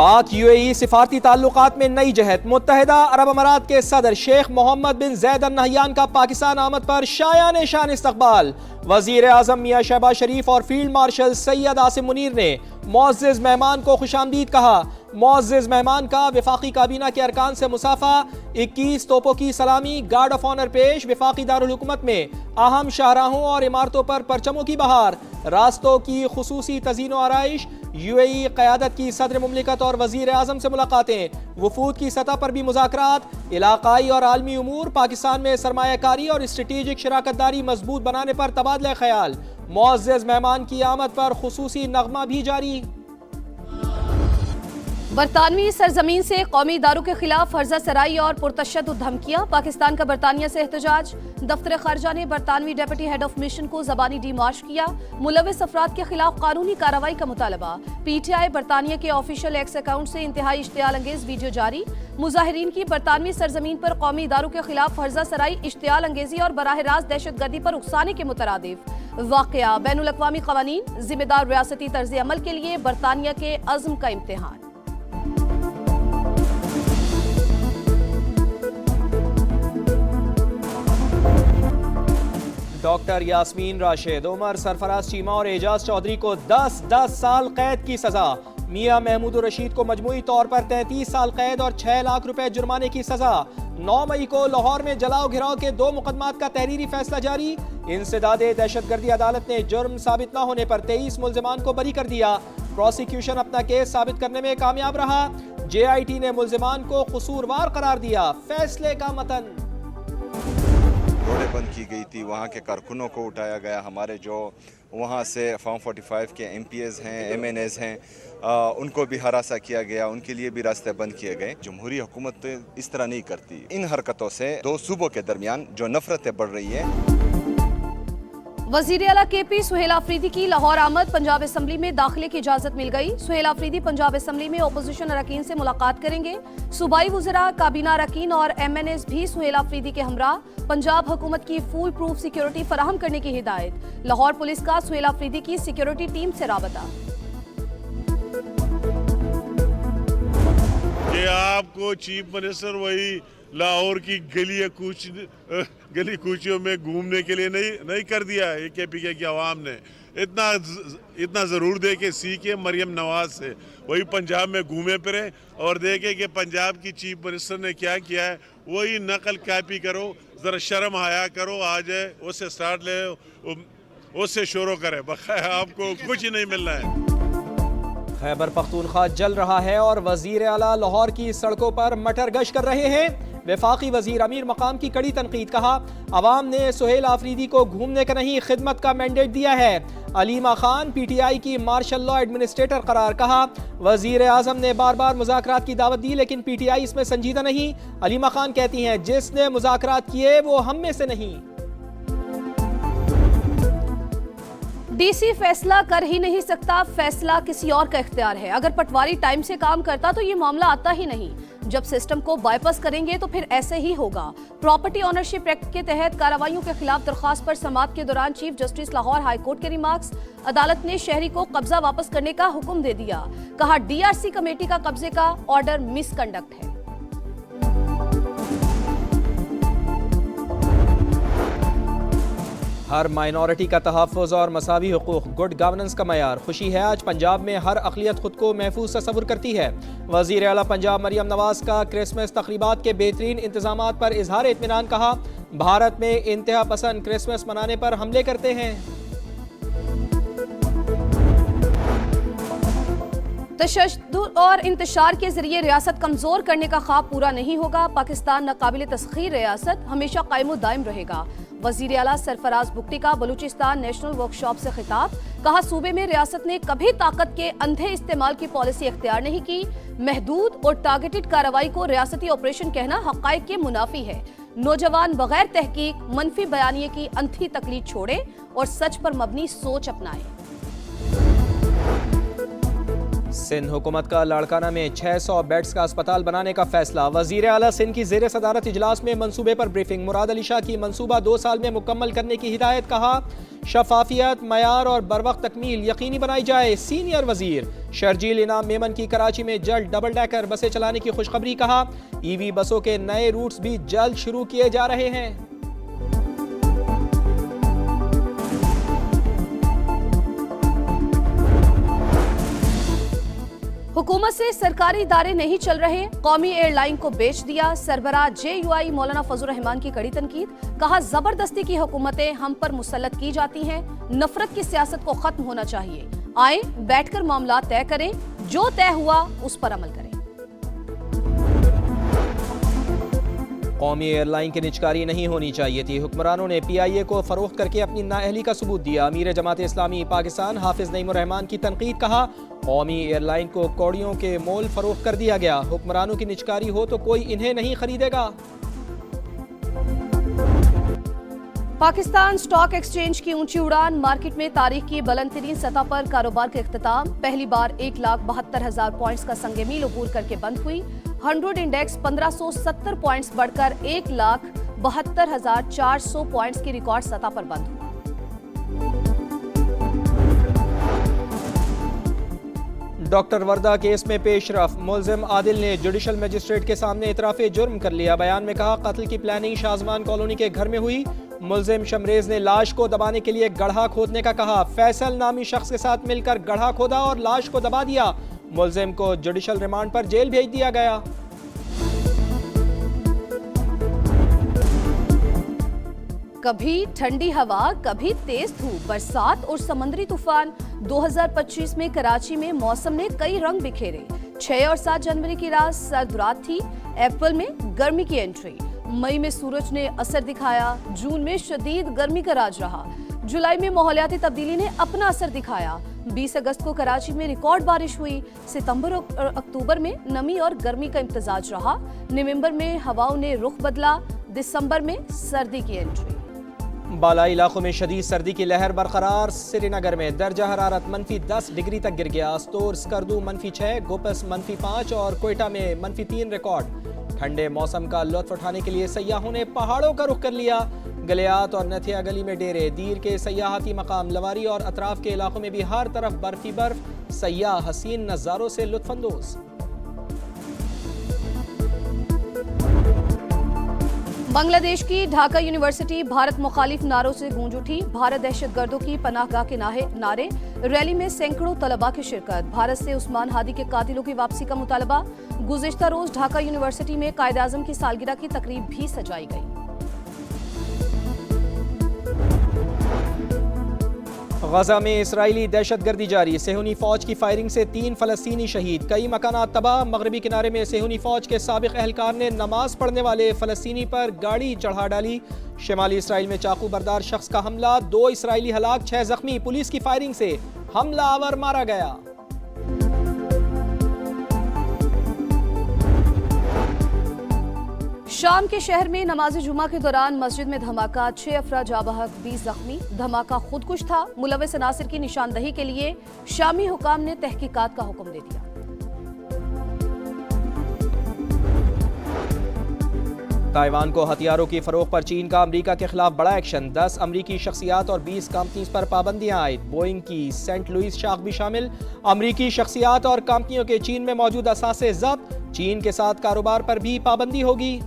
पाक यूएई सिफारती ताल्लुकात में नई जहत। मुत्तहिदा अरब अमारात के सदर शेख मोहम्मद बिन जैद अल नहयान का पाकिस्तान आमद पर शायान शान इस्तकबाल। वजीर आजम मियां शहबाज शरीफ और फील्ड मार्शल सैयद आसिम मुनीर ने मुअज़्ज़िज़ मेहमान को खुशामदीद कहा। मुअज़्ज़िज़ मेहमान का वफाकी काबीना के अरकान से मुसाफा, 21 तोपों की सलामी, गार्ड ऑफ ऑनर पेश। वफाकी दारुल हुकूमत में अहम शाहराहों और इमारतों पर परचमों की बहार, रास्तों की खुसूसी तज़ीनो आराइश। यूएई क़यादत की सदर मुमलिकत और वज़ीर आज़म से मुलाकातें, वफूद की सतह पर भी मुज़ाकरात। इलाकाई और आलमी उमूर, पाकिस्तान में सरमायाकारी और स्ट्रेटेजिक शराकतदारी मजबूत बनाने पर तबादला ख्याल। मुअज़्ज़िज़ मेहमान की आमद पर खुसूसी नगमा भी जारी। बरतानवी सरजमीन से कौमी इदारों के खिलाफ फर्जा सराई और पुरतशद्दुद धमकियां। पाकिस्तान का बरतानिया से एहतजाज। दफ्तर खारजा ने बरतानवी डेप्यूटी हेड ऑफ मिशन को ज़बानी डीमार्च किया। मुलविस अफराद के खिलाफ कानूनी कार्रवाई का मुतालबा। पीटीआई बरतानिया के ऑफिशियल एक्स अकाउंट से इंतहाई इश्तियाल अंगेज वीडियो जारी। मुजाहिरीन की बरतानवी सरजमीन पर कौमी इदारों के खिलाफ फर्जा सराई, इश्तियाल अंगेजी और बराह रास्त दहशतगर्दी पर उकसाने के मुतरादिफ वाक़या। बैनुल अक़वामी क़वानीन, जिम्मेदार रियासती तर्ज अमल के लिए बरतानिया के अज़्म का इम्तिहान। डॉक्टर यास्मीन राशिद, उमर सरफराज चीमा और एजाज चौधरी को 10 साल कैद की सजा। मियां महमूद रशीद को मजमूई तौर पर 33 साल कैद और 6 लाख रुपए जुर्माने की सजा। 9 मई को लाहौर में जलाओ घिराव के 2 मुकदमात का तहरीरी फैसला जारी। इंसदादे दहशतगर्दी अदालत ने जुर्म साबित न होने पर 23 मुल्जिमान को बरी कर दिया। प्रोसिक्यूशन अपना केस साबित करने में कामयाब रहा। JIT ने मुल्जिमान को कसूरवार करार दिया। फैसले का मतन। रोडें बंद की गई थी, वहाँ के कारकुनों को उठाया गया। हमारे जो वहाँ से फॉर्म 45 के MPs हैं, MNAs हैं, उनको भी हरासा किया गया, उनके लिए भी रास्ते बंद किए गए। जमहूरी हुकूमत इस तरह नहीं करती। इन हरकतों से 2 सूबों के दरमियान जो नफरतें बढ़ रही हैं। वज़ीर आला KP सुहेल आफरीदी की लाहौर आमद। पंजाब असम्बली में दाखिले की इजाजत मिल गई। सुहेल आफरीदी पंजाब असम्बली में अपोजिशन अरकान से मुलाकात करेंगे। सूबाई वज़रा, काबीना अरकान और MNAs भी सुहेल आफरीदी के हमरा। पंजाब हुकूमत की फुल प्रूफ सिक्योरिटी फराहम करने की हिदायत। लाहौर पुलिस का सुहेल आफरीदी की सिक्योरिटी टीम से राबता। कि आपको चीफ मिनिस्टर वही लाहौर की गली कूचियों में घूमने के लिए नहीं कर दिया है। KPK की आवाम ने इतना ज़रूर दे के सीखे मरियम नवाज से, वही पंजाब में घूमे फिरे और देखे कि पंजाब की चीफ मिनिस्टर ने क्या किया है, वही नकल कॉपी करो। ज़रा शर्म आया करो, आ जाए उससे स्टार्ट ले, उससे शुरू करे। बकाया आपको कुछ ही नहीं मिलना है। खैबर पख्तूनख्वा जल रहा है और वजीर आला लाहौर की सड़कों पर मटर गश कर रहे हैं। वफाकी वजीर अमीर मकाम की कड़ी तनकीद। कहा, अवाम ने सुहेल आफरीदी को घूमने का नहीं खिदमत का मैंडेट दिया है। अलीमा खान PTI की मार्शल लॉ एडमिनिस्ट्रेटर करार। कहा, वजीर आजम ने बार बार मुज़ाकरात की दावत दी लेकिन PTI इसमें संजीदा नहीं। अलीमा खान कहती हैं, जिसने मुज़ाकरात किए वो हम में से नहीं। DC फैसला कर ही नहीं सकता, फैसला किसी और का इख्तियार है। अगर पटवारी टाइम से काम करता तो ये मामला आता ही नहीं। जब सिस्टम को बाईपास करेंगे तो फिर ऐसे ही होगा। प्रॉपर्टी ओनरशिप एक्ट के तहत कार्रवाइयों के खिलाफ दरख्वास्त पर समाअत के दौरान chief justice Lahore high court के रिमार्क्स। अदालत ने शहरी को कब्जा वापस करने का हुक्म दे दिया। कहा, DRC कमेटी का कब्जे का ऑर्डर मिसकंडक्ट है। हर माइनॉरिटी का तहफ़्फ़ुज़ और मसावी हुकूक़, गुड गवर्नेंस का मयार। खुशी है आज पंजाब में हर अक़लियत खुद को महफूज तस्वुर करती है। वज़ीर आला पंजाब मरियम नवाज का क्रिसमस तक़रीबात के बेहतरीन इंतज़ामात पर इजहार इत्मीनान। कहा, भारत में इंतहा पसंद क्रिसमस मनाने पर हमले करते हैं। तशद्दुद और इंतशार के जरिए रियासत कमजोर करने का ख्वाब पूरा नहीं होगा। पाकिस्तान नाकाबिल तस्खीर रियासत हमेशा कायम दायम रहेगा। वज़ीर आला सरफराज बुगटी का बलूचिस्तान नेशनल वर्कशॉप से खिताब। कहा, सूबे में रियासत ने कभी ताकत के अंधे इस्तेमाल की पॉलिसी इख्तियार नहीं की। महदूद और टारगेटेड कार्रवाई को रियासती ऑपरेशन कहना हक़ाइक़ के मुनाफी है। नौजवान बगैर तहकीक मनफी बयानिए की अंधी तकलीद छोड़े और सच पर मबनी सोच अपनाएं। सिंध हुकूमत का लाड़काना में 600 बेड्स का अस्पताल बनाने का फैसला। वजीर आला सिंध की ज़ेर सदारत इजलास में मंसूबे पर ब्रीफिंग। मुराद अली शाह की मंसूबा 2 साल में मुकम्मल करने की हिदायत। कहा, शफाफियत, मयार और बरवक्त तकमील यकीनी बनाई जाए। सीनियर वजीर शर्जील इनाम मेमन की कराची में जल्द डबल डेकर बसें चलाने की खुशखबरी। कहा ईवी बसों के नए रूट्स भी जल्द शुरू किए जा रहे हैं। हुकूमत से सरकारी इदारे नहीं चल रहे, कौमी एयरलाइन को बेच दिया। सरबराह JUI मौलाना फजल रहमान की कड़ी तनकीद। कहा जबरदस्ती की हुकूमतें हम पर मुसल्लत की जाती हैं, नफरत की सियासत को खत्म होना चाहिए। आए बैठकर मामला तय करें, जो तय हुआ उस पर अमल करें। कौमी एयरलाइन की निजकारी नहीं होनी चाहिए थी। हुक्मरानों ने PIA को फरोख्त करके अपनी नाअहली का सबूत दिया। अमीर जमात इस्लामी पाकिस्तान हाफिज नईमुर रहमान की तनकीद। कहा कौमी एयरलाइन को कौड़ियों के मोल फरोख्त कर दिया गया। हुक्मरानों की निजकारी हो तो कोई इन्हें नहीं खरीदेगा। पाकिस्तान स्टॉक एक्सचेंज की ऊंची उड़ान, मार्केट में तारीख की बुलंद तरीन सतह पर कारोबार का इख्तिताम। पहली बार 1,72,000 पॉइंट्स का संग मील अबूर करके बंद हुई। 100 इंडेक्स 1570 पॉइंट्स बढ़कर 1,72,400 पॉइंट्स की रिकॉर्ड सतह पर बंद हुआ। डॉक्टर वर्दा केस में पेशरफ, मुलजिम आदिल ने जुडिशल मजिस्ट्रेट के सामने इतराफ़े जुर्म कर लिया। बयान में कहा कत्ल की प्लानिंग शाजमान कॉलोनी के घर में हुई। मुलजिम शमरेज ने लाश को दबाने के लिए गड्ढा खोदने का कहा। फैसल नामी शख्स के साथ मिलकर गड्ढा खोदा और लाश को दबा दिया। मुलजिम को जुडिशल रिमांड पर जेल भेज दिया गया। कभी ठंडी हवा, कभी तेज धूप, बरसात और समुद्री तूफान। 2025 में कराची में मौसम ने कई रंग बिखेरे। 6 और 7 जनवरी की रात सर्द रात थी। अप्रैल में गर्मी की एंट्री। मई में सूरज ने असर दिखाया। जून में शदीद गर्मी का राज रहा। जुलाई में माहौलियाती तब्दीली ने अपना असर दिखाया। 20 अगस्त को कराची में रिकॉर्ड बारिश हुई। सितंबर और अक्टूबर में नमी और गर्मी का इम्तजाज रहा। नवंबर में हवाओं ने रुख बदला। दिसंबर में सर्दी की एंट्री। बालाई इलाकों में शदीद सर्दी की लहर बरकरार। श्रीनगर में दर्जा हरारत -10 डिग्री तक गिर गया। अस्तोर, स्कर्दू -6, गोपस -5 और कोयटा में -3 रिकॉर्ड। ठंडे मौसम का लुत्फ उठाने के लिए सयाहों ने पहाड़ों का रुख कर लिया। गलियात और नथिया गली में डेरे, दीर के सयाहती मकाम, लवारी और अतराफ के इलाकों में भी हर तरफ बर्फ ही बर्फ। सयाह हसीन नज़ारों से लुत्फानंदोज। बांग्लादेश की ढाका यूनिवर्सिटी भारत मुखालिफ नारों से गूंज उठी। भारत दहशतगर्दों की पनाहगाह के नारे। रैली में सैकड़ों तलबा की शिरकत। भारत से उस्मान हादी के कातिलों की वापसी का मुतालबा। गुज़िश्ता रोज ढाका यूनिवर्सिटी में कायद आज़म की सालगिरह की तकरीब भी सजाई गई। गजा में इसराइली दहशतगर्दी जारी। सेहूनी फौज की फायरिंग से 3 फलस्तीनी शहीद। कई मकानात तबाह। मगरबी किनारे में सेहूनी फौज के साबिक एहलकार ने नमाज पढ़ने वाले फलस्तीनी पर गाड़ी चढ़ा डाली। शिमाली इसराइल में चाकू बरदार शख्स का हमला। 2 इसराइली हलाक, 6 जख्मी। पुलिस की फायरिंग से हमलावर मारा गया। शाम के शहर में नमाज जुमा के दौरान मस्जिद में धमाका। 6 अफराद जाँ बहक, 20 जख्मी। धमाका खुदकुश था। मुलविस अनासिर की निशानदही के लिए शामी हुकाम ने तहकीकात का हुक्म दे दिया। ताइवान को हथियारों की फरोख्त पर चीन का अमेरिका के खिलाफ बड़ा एक्शन। 10 अमरीकी शख्सियात और 20 कंपनीज पर पाबंदियां आयद। बोइंग की सेंट लुइस शाख भी शामिल। अमरीकी शख्सियात और कंपनियों के चीन में मौजूद असासे जब्त। चीन के साथ कारोबार पर भी पाबंदी होगी।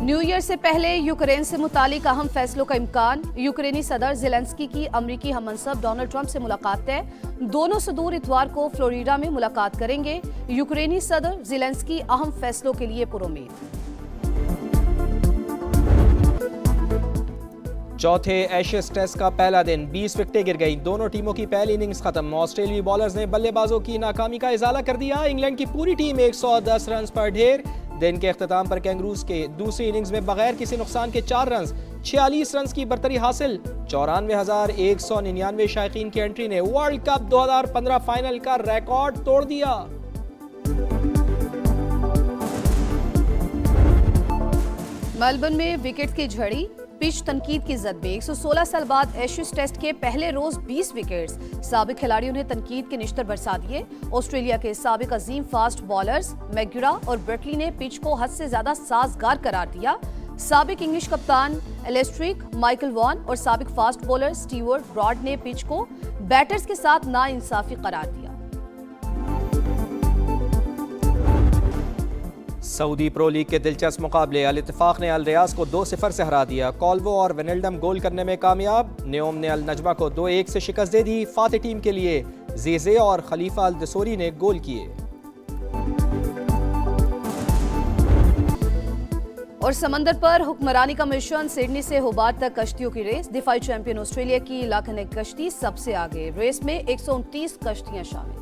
न्यू ईयर से पहले यूक्रेन से मुतालिक अहम फैसलों का इम्कान। यूक्रेनी सदर ज़ेलेंस्की की अमरीकी हममनसब डोनाल्ड ट्रंप से मुलाकात तय। दोनों सदूर इतवार को फ्लोरिडा में मुलाकात करेंगे। यूक्रेनी सदर ज़ेलेंस्की अहम फैसलों के लिए पुरुमीद। चौथे एशेज टेस्ट का पहला दिन 20 विकेटें गिर गई। दोनों टीमों की पहली इनिंग्स खत्म। ऑस्ट्रेलियाई बॉलर्स ने बल्लेबाजों की नाकामी का इजाला कर दिया। इंग्लैंड की पूरी टीम 110 रन पर ढेर। दिन के अख्ताम पर कैंगरूज के दूसरी इनिंग्स में बगैर किसी नुकसान के 4 रन, 46 रन की बरतरी हासिल। 94,199 शायकीन की एंट्री ने वर्ल्ड कप 2015 फाइनल का रिकॉर्ड तोड़ दिया। मेलबर्न में विकेट की झड़ी। पिच तनकीद की जद में 116 साल बाद एशेज टेस्ट के पहले रोज 20 विकेट्स। साबिक खिलाड़ियों ने तनकीद के निश्तर बरसा दिए। ऑस्ट्रेलिया के साबिक अजीम फास्ट बॉलर्स मैगुरा और ब्रेटली ने पिच को हद से ज्यादा साजगार करार दिया। साबिक इंग्लिश कप्तान एलेस्ट्रिक, माइकल वॉन और साबिक फास्ट बॉलर स्टीवर्ट ब्रॉड ने पिच को बैटर्स के साथ नाइंसाफी करार दिया। सऊदी प्रो लीग के दिलचस्प मुकाबले, अल इत्तेफाक ने अल रियाज को 2-0 से हरा दिया। कॉल्वो और वेनेल्डम गोल करने में कामयाब। न्योम ने अल नजमा को 2-1 से शिकस्त दे दी। फाते टीम के लिए ज़ेज़े और खलीफा अल दसूरी ने गोल किए। और समंदर पर हुक्मरानी का मिशन, सिडनी से होबार्ट तक कश्तियों की रेस। दिफाई चैंपियन ऑस्ट्रेलिया की लाखन कश्ती सबसे आगे, रेस में 129 कश्तियां शामिल।